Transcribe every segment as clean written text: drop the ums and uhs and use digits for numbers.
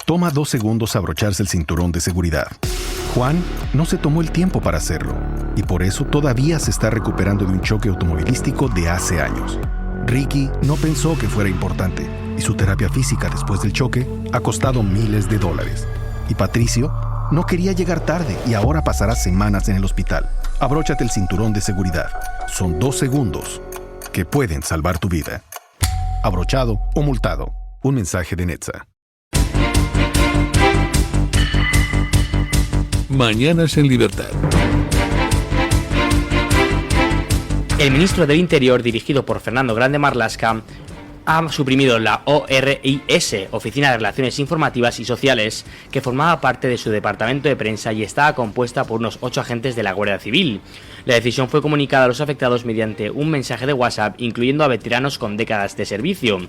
Toma 2 segundos abrocharse el cinturón de seguridad. Juan no se tomó el tiempo para hacerlo y por eso todavía se está recuperando de un choque automovilístico de hace años. Ricky no pensó que fuera importante y su terapia física después del choque ha costado miles de dólares. Y Patricio no quería llegar tarde y ahora pasará semanas en el hospital. Abróchate el cinturón de seguridad. Son 2 segundos que pueden salvar tu vida. Abrochado o multado. Un mensaje de NHTSA. Mañanas en Libertad. El ministro del Interior, dirigido por Fernando Grande Marlaska, ha suprimido la ORIS, Oficina de Relaciones Informativas y Sociales, que formaba parte de su departamento de prensa y estaba compuesta por unos 8 agentes de la Guardia Civil. La decisión fue comunicada a los afectados mediante un mensaje de WhatsApp, incluyendo a veteranos con décadas de servicio.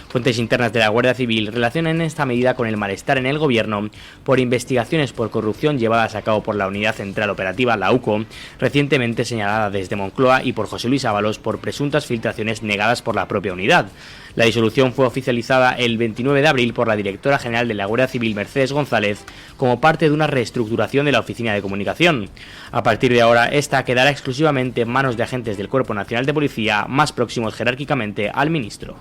Fuentes internas de la Guardia Civil relacionan esta medida con el malestar en el gobierno por investigaciones por corrupción llevadas a cabo por la Unidad Central Operativa, la UCO, recientemente señalada desde Moncloa, y por José Luis Ábalos por presuntas filtraciones negadas por la propia unidad. La disolución fue oficializada el 29 de abril por la directora general de la Guardia Civil, Mercedes González, como parte de una reestructuración de la Oficina de Comunicación. A partir de ahora, esta quedará exclusivamente en manos de agentes del Cuerpo Nacional de Policía, más próximos jerárquicamente al ministro.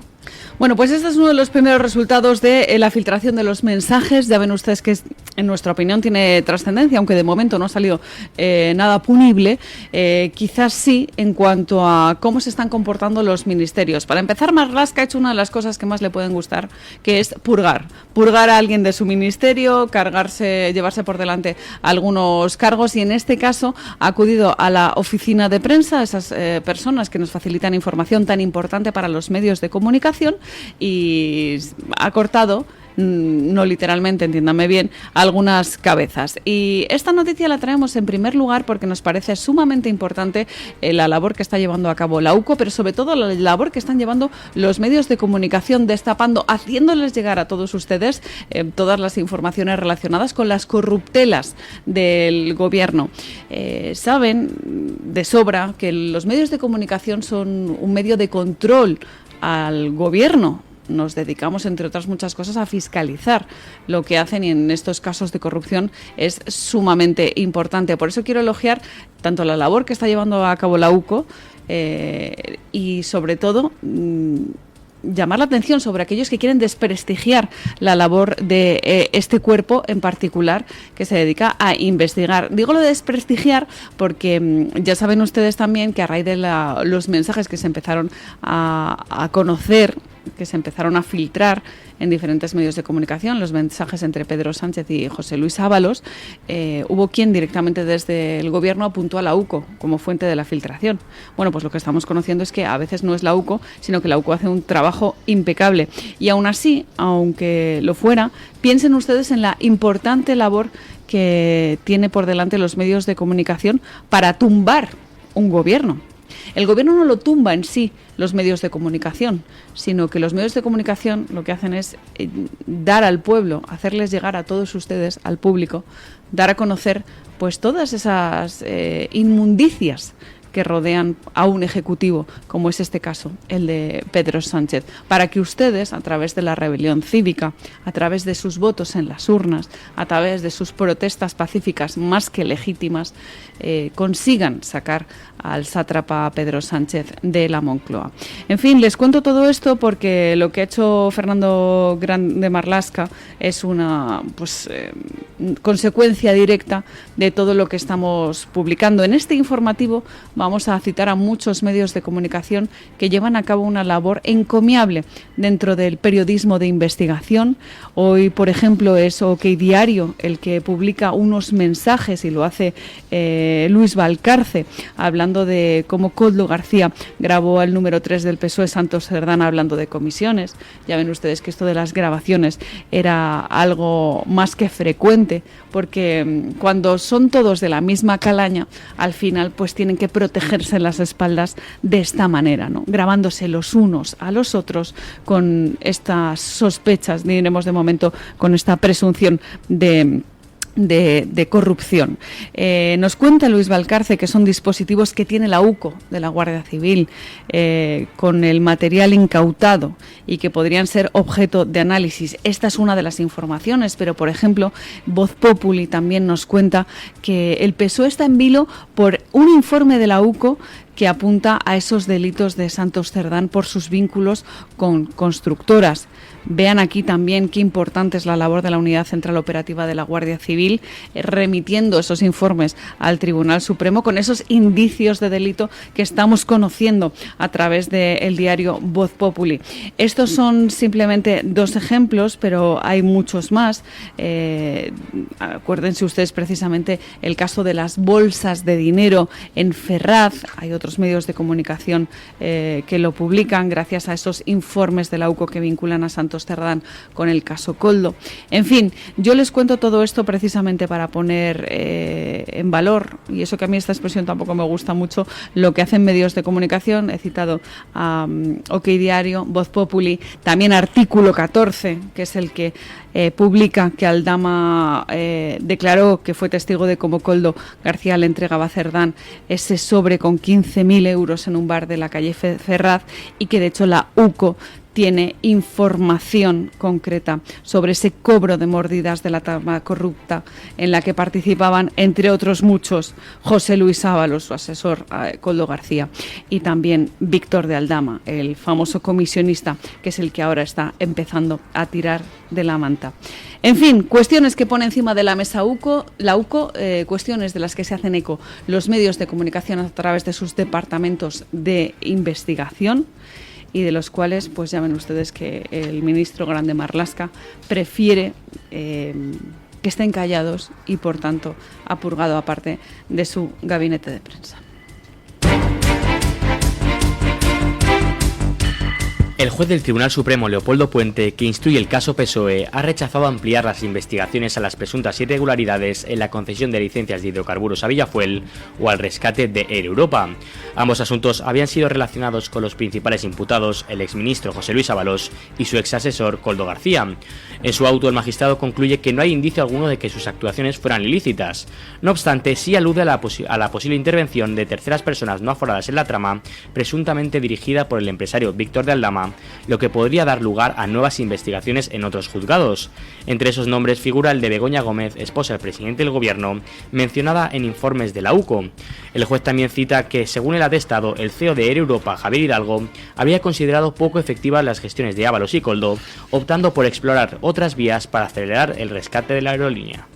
Bueno, pues este es uno de los primeros resultados de la filtración de los mensajes. Ya ven ustedes que en nuestra opinión tiene trascendencia, aunque de momento no ha salido nada punible. Quizás sí en cuanto a cómo se están comportando los ministerios. Para empezar, Marlaska ha hecho una de las cosas que más le pueden gustar, que es purgar a alguien de su ministerio, llevarse por delante algunos cargos, y en este caso ha acudido a la oficina de prensa, esas personas que nos facilitan información tan importante para los medios de comunicación, y ha cortado, no literalmente, entiéndame bien, algunas cabezas. Y esta noticia la traemos en primer lugar porque nos parece sumamente importante la labor que está llevando a cabo la UCO, pero sobre todo la labor que están llevando los medios de comunicación, destapando, haciéndoles llegar a todos ustedes todas las informaciones relacionadas con las corruptelas del gobierno. Saben de sobra que los medios de comunicación son un medio de control al gobierno. Nos dedicamos, entre otras muchas cosas, a fiscalizar lo que hacen, y en estos casos de corrupción es sumamente importante. Por eso quiero elogiar tanto la labor que está llevando a cabo la UCO y, sobre todo, llamar la atención sobre aquellos que quieren desprestigiar la labor de este cuerpo en particular que se dedica a investigar. Digo lo de desprestigiar porque ya saben ustedes también que a raíz de los mensajes que se empezaron a conocer, que se empezaron a filtrar en diferentes medios de comunicación, los mensajes entre Pedro Sánchez y José Luis Ábalos, hubo quien directamente desde el gobierno apuntó a la UCO como fuente de la filtración. Bueno, pues lo que estamos conociendo es que a veces no es la UCO, sino que la UCO hace un trabajo impecable. Y aún así, aunque lo fuera, piensen ustedes en la importante labor que tiene por delante los medios de comunicación para tumbar un gobierno. El gobierno no lo tumba en sí los medios de comunicación, sino que los medios de comunicación lo que hacen es dar al pueblo, hacerles llegar a todos ustedes, al público, dar a conocer pues todas esas inmundicias que rodean a un ejecutivo, como es este caso, el de Pedro Sánchez, para que ustedes, a través de la rebelión cívica, a través de sus votos en las urnas, a través de sus protestas pacíficas más que legítimas, consigan sacar al sátrapa Pedro Sánchez de la Moncloa. En fin, les cuento todo esto porque lo que ha hecho Fernando Grande Marlaska es una consecuencia directa de todo lo que estamos publicando. En este informativo vamos a citar a muchos medios de comunicación que llevan a cabo una labor encomiable dentro del periodismo de investigación. Hoy, por ejemplo, es OK Diario el que publica unos mensajes, y lo hace Luis Valcarce, hablando de cómo Koldo García grabó al número 3 del PSOE, Santos Cerdán, hablando de comisiones. Ya ven ustedes que esto de las grabaciones era algo más que frecuente, porque cuando son todos de la misma calaña, al final pues tienen que protegerse las espaldas de esta manera, ¿no? Grabándose los unos a los otros con estas sospechas, diremos de momento, con esta presunción de de corrupción. Nos cuenta Luis Valcarce que son dispositivos que tiene la UCO de la Guardia Civil con el material incautado y que podrían ser objeto de análisis. Esta es una de las informaciones, pero por ejemplo, Voz Populi también nos cuenta que el PSOE está en vilo por un informe de la UCO que apunta a esos delitos de Santos Cerdán por sus vínculos con constructoras. Vean aquí también qué importante es la labor de la Unidad Central Operativa de la Guardia Civil, remitiendo esos informes al Tribunal Supremo con esos indicios de delito que estamos conociendo a través del diario Voz Populi. Estos son simplemente 2 ejemplos, pero hay muchos más. Acuérdense ustedes precisamente el caso de las bolsas de dinero en Ferraz. Hay otros medios de comunicación que lo publican gracias a esos informes de la UCO que vinculan a Santos Cerdán con el caso Koldo. En fin, yo les cuento todo esto precisamente para poner en valor, y eso que a mí esta expresión tampoco me gusta mucho, lo que hacen medios de comunicación. He citado a OK Diario, Voz Populi, también Artículo 14, que es el que publica que Aldama declaró que fue testigo de cómo Koldo García le entregaba a Cerdán ese sobre con 15.000 euros en un bar de la calle Ferraz, y que de hecho la UCO tiene información concreta sobre ese cobro de mordidas de la trama corrupta en la que participaban, entre otros muchos, José Luis Ábalos, su asesor, Koldo García, y también Víctor de Aldama, el famoso comisionista, que es el que ahora está empezando a tirar de la manta. En fin, cuestiones que pone encima de la mesa la UCO, cuestiones de las que se hacen eco los medios de comunicación a través de sus departamentos de investigación, y de los cuales, pues ya ven ustedes que el ministro Grande Marlaska prefiere que estén callados y, por tanto, ha purgado aparte de su gabinete de prensa. El juez del Tribunal Supremo, Leopoldo Puente, que instruye el caso PSOE, ha rechazado ampliar las investigaciones a las presuntas irregularidades en la concesión de licencias de hidrocarburos a Villafuel o al rescate de Air Europa. Ambos asuntos habían sido relacionados con los principales imputados, el exministro José Luis Ábalos y su exasesor Koldo García. En su auto, el magistrado concluye que no hay indicio alguno de que sus actuaciones fueran ilícitas. No obstante, sí alude a la posible intervención de terceras personas no aforadas en la trama, presuntamente dirigida por el empresario Víctor de Aldama, lo que podría dar lugar a nuevas investigaciones en otros juzgados. Entre esos nombres figura el de Begoña Gómez, esposa del presidente del gobierno, mencionada en informes de la UCO. El juez también cita que, según el atestado, el CEO de Air Europa, Javier Hidalgo, había considerado poco efectivas las gestiones de Ábalos y Koldo, optando por explorar otras vías para acelerar el rescate de la aerolínea.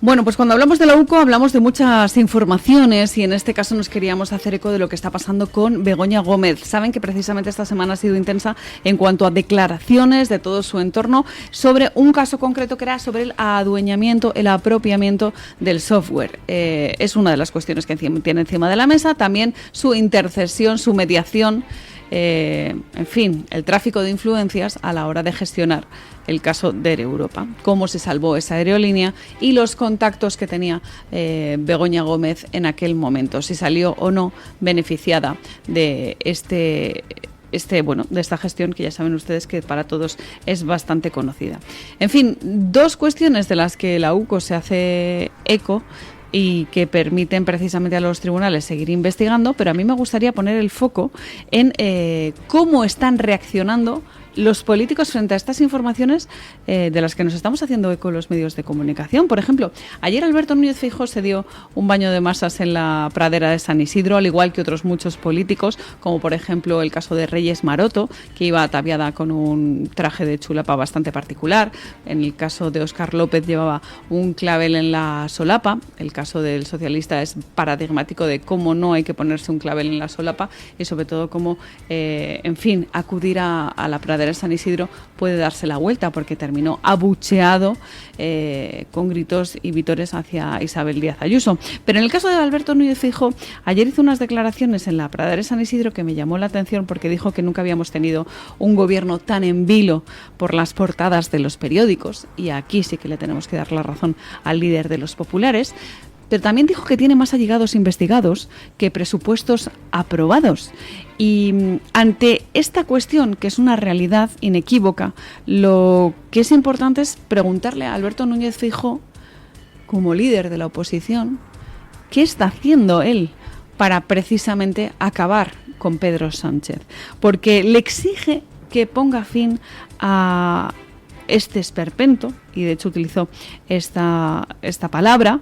Bueno, pues cuando hablamos de la UCO hablamos de muchas informaciones, y en este caso nos queríamos hacer eco de lo que está pasando con Begoña Gómez. Saben que precisamente esta semana ha sido intensa en cuanto a declaraciones de todo su entorno sobre un caso concreto que era sobre el adueñamiento, el apropiamiento del software. Es una de las cuestiones que tiene encima de la mesa, también su intercesión, su mediación, en fin, el tráfico de influencias a la hora de gestionar el caso de Air Europa, cómo se salvó esa aerolínea y los contactos que tenía Begoña Gómez en aquel momento, si salió o no beneficiada de de esta gestión, que ya saben ustedes que para todos es bastante conocida. En fin, 2 cuestiones de las que la UCO se hace eco y que permiten precisamente a los tribunales seguir investigando, pero a mí me gustaría poner el foco en cómo están reaccionando los políticos frente a estas informaciones de las que nos estamos haciendo eco los medios de comunicación. Por ejemplo, ayer Alberto Núñez Feijóo se dio un baño de masas en la pradera de San Isidro, al igual que otros muchos políticos, como por ejemplo el caso de Reyes Maroto, que iba ataviada con un traje de chulapa bastante particular. En el caso de Óscar López llevaba un clavel en la solapa. El caso del socialista es paradigmático de cómo no hay que ponerse un clavel en la solapa y sobre todo cómo, en fin, acudir a la pradera de San Isidro puede darse la vuelta, porque terminó abucheado con gritos y vítores hacia Isabel Díaz Ayuso. Pero en el caso de Alberto Núñez Feijóo, ayer hizo unas declaraciones en la pradera de San Isidro que me llamó la atención, porque dijo que nunca habíamos tenido un gobierno tan en vilo por las portadas de los periódicos, y aquí sí que le tenemos que dar la razón al líder de los populares. pero también dijo que tiene más allegados investigados que presupuestos aprobados. Y ante esta cuestión, que es una realidad inequívoca, lo que es importante es preguntarle a Alberto Núñez Feijóo, como líder de la oposición, ¿qué está haciendo él para precisamente acabar con Pedro Sánchez? Porque le exige que ponga fin a este esperpento, y de hecho utilizó esta palabra.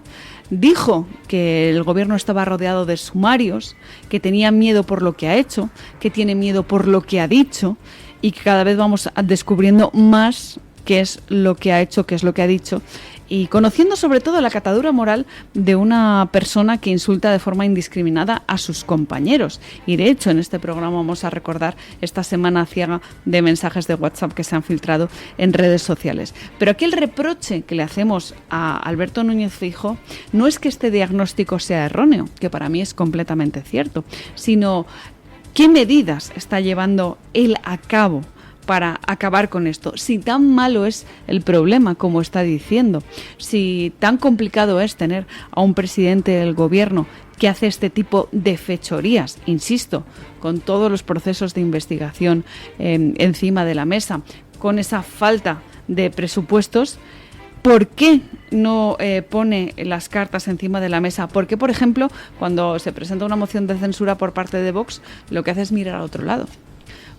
Dijo que el gobierno estaba rodeado de sumarios, que tenía miedo por lo que ha hecho, que tiene miedo por lo que ha dicho, y que cada vez vamos descubriendo más qué es lo que ha hecho, qué es lo que ha dicho, y conociendo sobre todo la catadura moral de una persona que insulta de forma indiscriminada a sus compañeros. Y de hecho en este programa vamos a recordar esta semana ciega de mensajes de WhatsApp que se han filtrado en redes sociales. Pero aquí el reproche que le hacemos a Alberto Núñez Feijóo no es que este diagnóstico sea erróneo, que para mí es completamente cierto, sino qué medidas está llevando él a cabo para acabar con esto. Si tan malo es el problema como está diciendo, si tan complicado es tener a un presidente del gobierno que hace este tipo de fechorías, insisto, con todos los procesos de investigación encima de la mesa, con esa falta de presupuestos, ¿por qué no pone las cartas encima de la mesa? ¿Por qué, por ejemplo, cuando se presenta una moción de censura por parte de Vox, lo que hace es mirar al otro lado?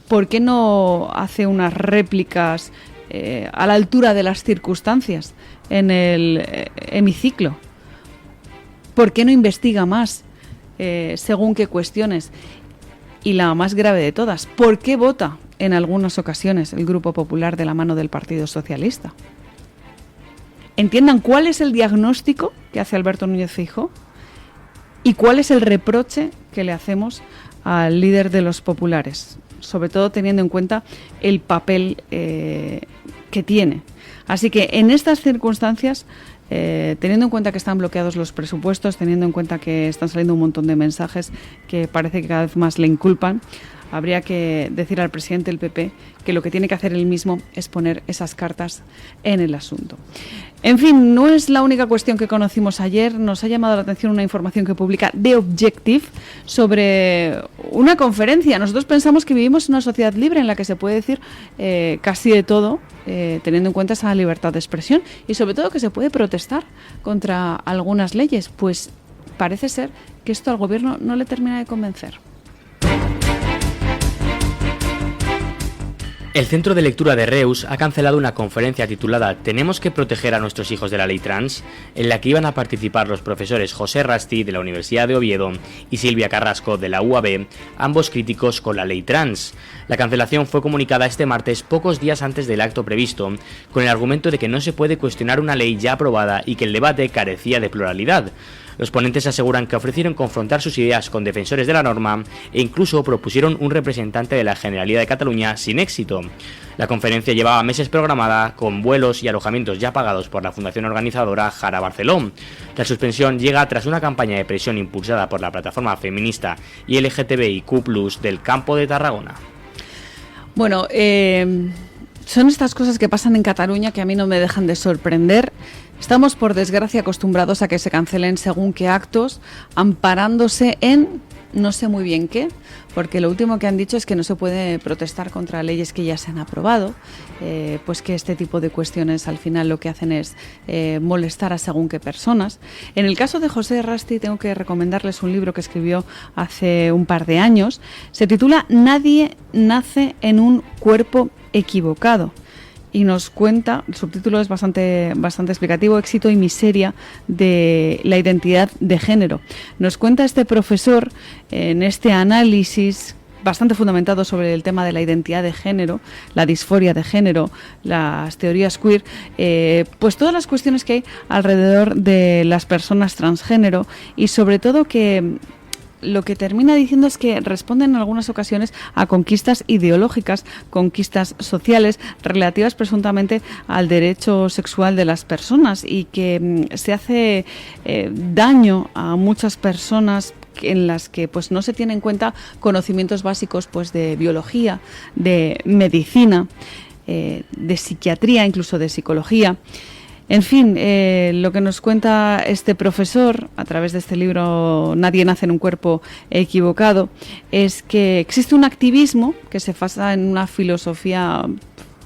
¿Por qué no hace unas réplicas a la altura de las circunstancias en el hemiciclo? ¿Por qué no investiga más según qué cuestiones? Y la más grave de todas, ¿por qué vota en algunas ocasiones el Grupo Popular de la mano del Partido Socialista? Entiendan cuál es el diagnóstico que hace Alberto Núñez Feijóo y cuál es el reproche que le hacemos al líder de los populares, sobre todo teniendo en cuenta el papel que tiene. Así que en estas circunstancias, teniendo en cuenta que están bloqueados los presupuestos, teniendo en cuenta que están saliendo un montón de mensajes que parece que cada vez más le inculpan, habría que decir al presidente del PP que lo que tiene que hacer él mismo es poner esas cartas en el asunto. En fin, no es la única cuestión que conocimos ayer. Nos ha llamado la atención una información que publica The Objective sobre una conferencia. Nosotros pensamos que vivimos en una sociedad libre en la que se puede decir casi de todo, teniendo en cuenta esa libertad de expresión y sobre todo que se puede protestar contra algunas leyes. Pues parece ser que esto al gobierno no le termina de convencer. El Centro de Lectura de Reus ha cancelado una conferencia titulada «Tenemos que proteger a nuestros hijos de la ley trans», en la que iban a participar los profesores José Rasti, de la Universidad de Oviedo, y Silvia Carrasco, de la UAB, ambos críticos con la ley trans. La cancelación fue comunicada este martes, pocos días antes del acto previsto, con el argumento de que no se puede cuestionar una ley ya aprobada y que el debate carecía de pluralidad. Los ponentes aseguran que ofrecieron confrontar sus ideas con defensores de la norma e incluso propusieron un representante de la Generalidad de Cataluña sin éxito. La conferencia llevaba meses programada, con vuelos y alojamientos ya pagados por la fundación organizadora Jara Barceló. La suspensión llega tras una campaña de presión impulsada por la plataforma feminista y LGTBIQ+ del Campo de Tarragona. Bueno, son estas cosas que pasan en Cataluña que a mí no me dejan de sorprender. Estamos, por desgracia, acostumbrados a que se cancelen según qué actos, amparándose en no sé muy bien qué, porque lo último que han dicho es que no se puede protestar contra leyes que ya se han aprobado, pues que este tipo de cuestiones al final lo que hacen es molestar a según qué personas. En el caso de José Rasti tengo que recomendarles un libro que escribió hace un par de años. Se titula «Nadie nace en un cuerpo equivocado». Y nos cuenta, el subtítulo es bastante explicativo, éxito y miseria de la identidad de género. Nos cuenta este profesor en este análisis bastante fundamentado sobre el tema de la identidad de género, la disforia de género, las teorías queer, pues todas las cuestiones que hay alrededor de las personas transgénero y sobre todo que lo que termina diciendo es que responden en algunas ocasiones a conquistas ideológicas, conquistas sociales relativas presuntamente al derecho sexual de las personas y que se hace daño a muchas personas en las que pues no se tienen en cuenta conocimientos básicos pues de biología, de medicina, de psiquiatría, incluso de psicología. En fin, lo que nos cuenta este profesor a través de este libro Nadie nace en un cuerpo equivocado es que existe un activismo que se basa en una filosofía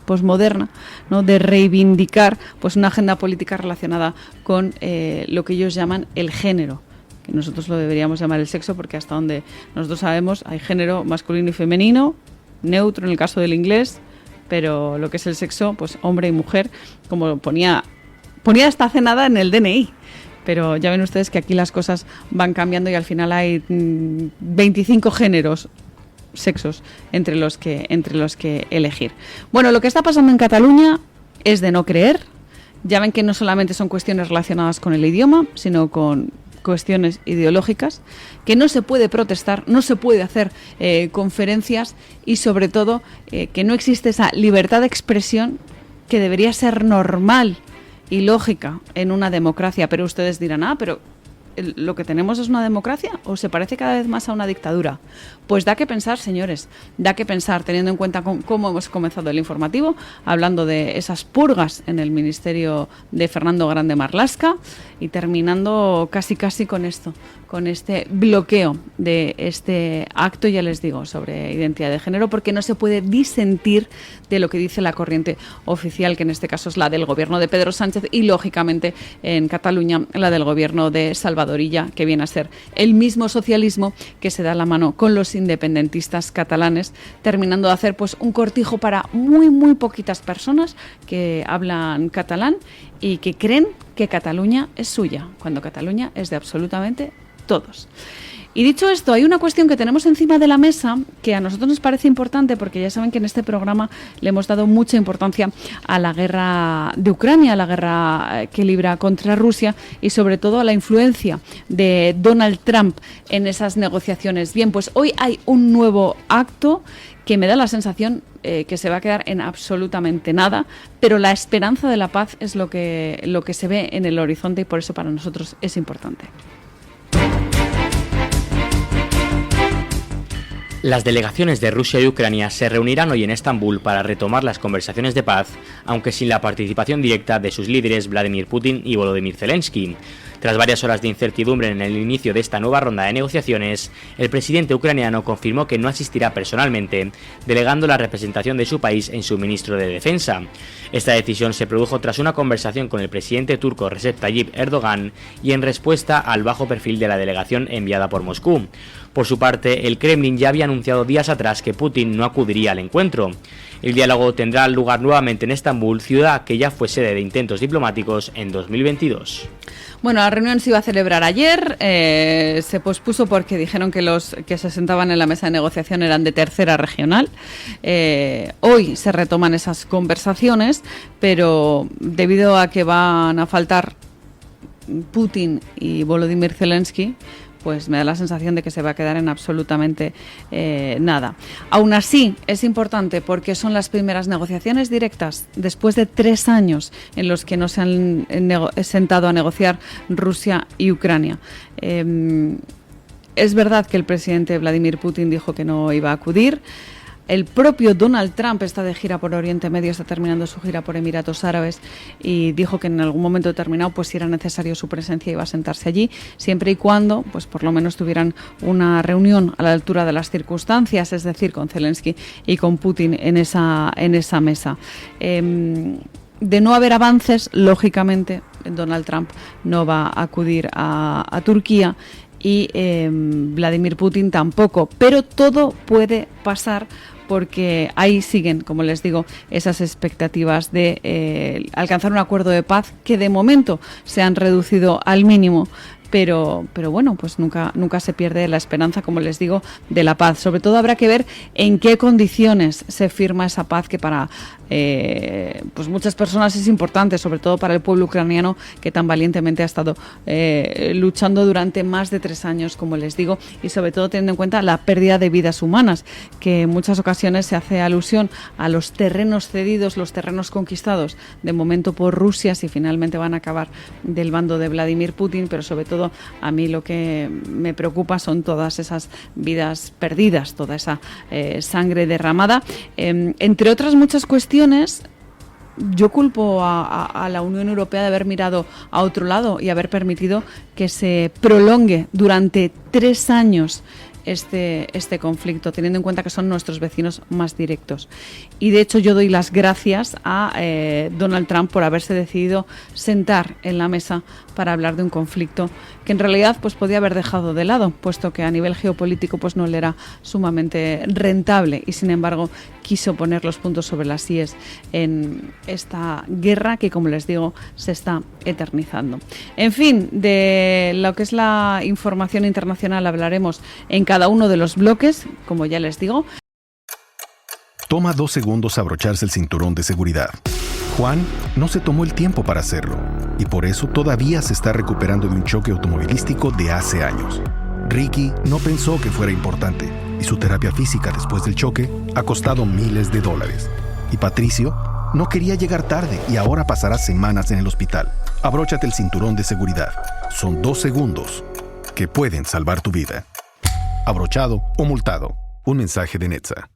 posmoderna, ¿no?, de reivindicar pues una agenda política relacionada con lo que ellos llaman el género. Que nosotros lo deberíamos llamar el sexo, porque hasta donde nosotros sabemos hay género masculino y femenino, neutro en el caso del inglés, pero lo que es el sexo, pues hombre y mujer, como ponía hasta hace nada en el DNI. Pero ya ven ustedes que aquí las cosas van cambiando y al final hay 25 géneros, sexos entre los que elegir. Bueno, lo que está pasando en Cataluña es de no creer. Ya ven que no solamente son cuestiones relacionadas con el idioma, sino con cuestiones ideológicas, que no se puede protestar, no se puede hacer conferencias y sobre todo que no existe esa libertad de expresión que debería ser normal y lógica en una democracia. Pero ustedes dirán, pero ¿lo que tenemos es una democracia o se parece cada vez más a una dictadura? Pues da que pensar, señores, da que pensar, teniendo en cuenta cómo hemos comenzado el informativo, hablando de esas purgas en el ministerio de Fernando Grande Marlaska y terminando casi con esto, con este bloqueo de este acto, ya les digo, sobre identidad de género, porque no se puede disentir de lo que dice la corriente oficial, que en este caso es la del gobierno de Pedro Sánchez y, lógicamente, en Cataluña, la del gobierno de Salvador Illa, que viene a ser el mismo socialismo que se da la mano con los independentistas catalanes, terminando de hacer pues un cortijo para muy poquitas personas que hablan catalán y que creen que Cataluña es suya, cuando Cataluña es de absolutamente todos. Y dicho esto, hay una cuestión que tenemos encima de la mesa que a nosotros nos parece importante, porque ya saben que en este programa le hemos dado mucha importancia a la guerra de Ucrania, a la guerra que libra contra Rusia y sobre todo a la influencia de Donald Trump en esas negociaciones. Bien, pues hoy hay un nuevo acto que me da la sensación que se va a quedar en absolutamente nada, pero la esperanza de la paz es lo que se ve en el horizonte y por eso para nosotros es importante. Las delegaciones de Rusia y Ucrania se reunirán hoy en Estambul para retomar las conversaciones de paz, aunque sin la participación directa de sus líderes Vladimir Putin y Volodymyr Zelensky. Tras varias horas de incertidumbre en el inicio de esta nueva ronda de negociaciones, el presidente ucraniano confirmó que no asistirá personalmente, delegando la representación de su país en su ministro de Defensa. Esta decisión se produjo tras una conversación con el presidente turco Recep Tayyip Erdogan y en respuesta al bajo perfil de la delegación enviada por Moscú. Por su parte, el Kremlin ya había anunciado días atrás que Putin no acudiría al encuentro. El diálogo tendrá lugar nuevamente en Estambul, ciudad que ya fue sede de intentos diplomáticos en 2022. Bueno, la reunión se iba a celebrar ayer, se pospuso porque dijeron que los que se sentaban en la mesa de negociación eran de tercera regional. Hoy se retoman esas conversaciones, pero debido a que van a faltar Putin y Volodymyr Zelensky, pues me da la sensación de que se va a quedar en absolutamente nada. Aún así, es importante porque son las primeras negociaciones directas después de 3 años en los que no se han sentado a negociar Rusia y Ucrania. Es verdad que el presidente Vladimir Putin dijo que no iba a acudir. El propio Donald Trump está de gira por Oriente Medio, está terminando su gira por Emiratos Árabes y dijo que en algún momento determinado, pues si era necesario su presencia, iba a sentarse allí, siempre y cuando, pues por lo menos tuvieran una reunión a la altura de las circunstancias, es decir, con Zelensky y con Putin en esa mesa. De no haber avances, lógicamente, Donald Trump no va a acudir a Turquía y Vladimir Putin tampoco, pero todo puede pasar porque ahí siguen, como les digo, esas expectativas de alcanzar un acuerdo de paz que de momento se han reducido al mínimo. Pero bueno, pues nunca se pierde la esperanza, como les digo, de la paz. Sobre todo habrá que ver en qué condiciones se firma esa paz que para pues muchas personas es importante, sobre todo para el pueblo ucraniano que tan valientemente ha estado luchando durante más de 3 años, como les digo, y sobre todo teniendo en cuenta la pérdida de vidas humanas, que en muchas ocasiones se hace alusión a los terrenos cedidos, los terrenos conquistados de momento por Rusia, si finalmente van a acabar del bando de Vladimir Putin, pero sobre todo a mí lo que me preocupa son todas esas vidas perdidas, toda esa sangre derramada. Entre otras muchas cuestiones, yo culpo a la Unión Europea de haber mirado a otro lado y haber permitido que se prolongue durante 3 años este conflicto, teniendo en cuenta que son nuestros vecinos más directos. Y de hecho yo doy las gracias a Donald Trump por haberse decidido sentar en la mesa para hablar de un conflicto que en realidad pues podía haber dejado de lado, puesto que a nivel geopolítico pues no le era sumamente rentable, y sin embargo quiso poner los puntos sobre las íes en esta guerra que, como les digo, se está eternizando. En fin, de lo que es la información internacional hablaremos en cada uno de los bloques, como ya les digo. Toma 2 segundos abrocharse el cinturón de seguridad. Juan no se tomó el tiempo para hacerlo y por eso todavía se está recuperando de un choque automovilístico de hace años. Ricky no pensó que fuera importante y su terapia física después del choque ha costado miles de dólares. Y Patricio no quería llegar tarde y ahora pasará semanas en el hospital. Abróchate el cinturón de seguridad. Son 2 segundos que pueden salvar tu vida. Abrochado o multado. Un mensaje de Netza.